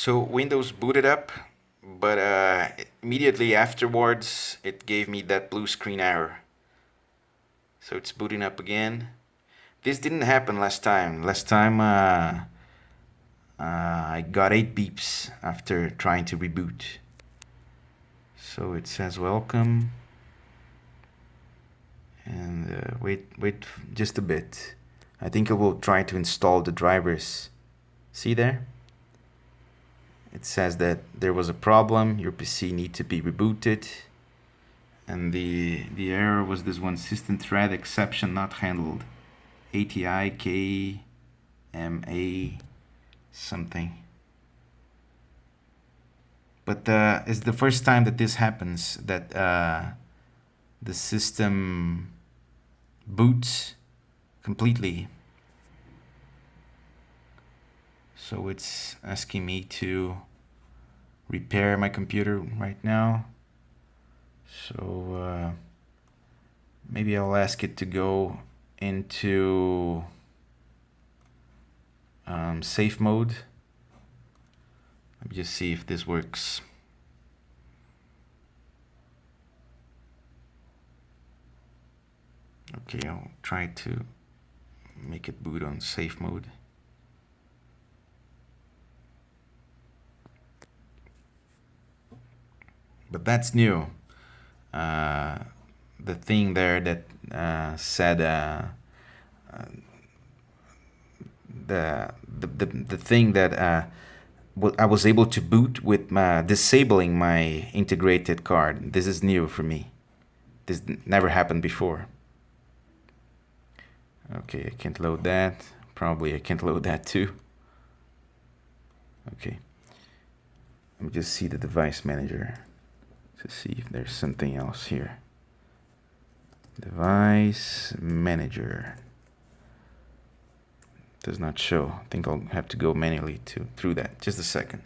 So Windows booted up, but immediately afterwards it gave me that blue screen error. So it's booting up again. This didn't happen last time. Last time I got 8 beeps after trying to reboot. So it says welcome. And wait just a bit. I think I will try to install the drivers. See there? It says that there was a problem, your PC need to be rebooted. And the error was this one, system thread exception not handled. ATI KMA something. But it's the first time that this happens, that the system boots completely. So it's asking me to repair my computer right now. So maybe I'll ask it to go into safe mode. Let me just see if this works. Okay, I'll try to make it boot on safe mode. But that's new. The thing there that said the thing that I was able to boot with disabling my integrated card. This is new for me. This never happened before. Okay, I can't load that. Probably I can't load that too. Okay. Let me just see the device manager to see if there's something else here. Device manager. Does not show. I think I'll have to go manually through that. Just a second.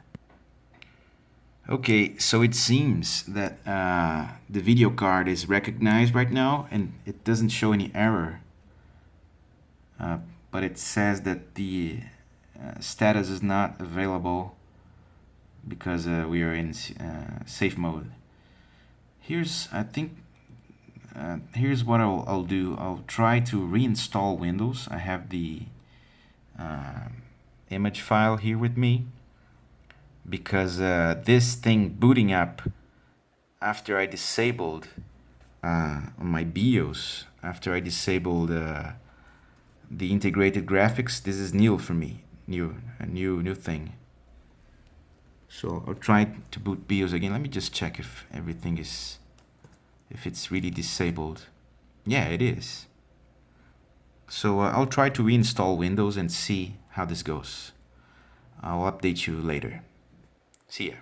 Okay, so it seems that the video card is recognized right now and it doesn't show any error. But it says that the status is not available because we are in safe mode. Here's what I'll do. I'll try to reinstall Windows. I have the image file here with me because this thing booting up after I disabled on my BIOS, after I disabled the integrated graphics, this is new for me, a new thing. So I'll try to boot BIOS again. Let me just check if everything is, if it's really disabled. Yeah, it is. So I'll try to reinstall Windows and see how this goes. I'll update you later. See ya.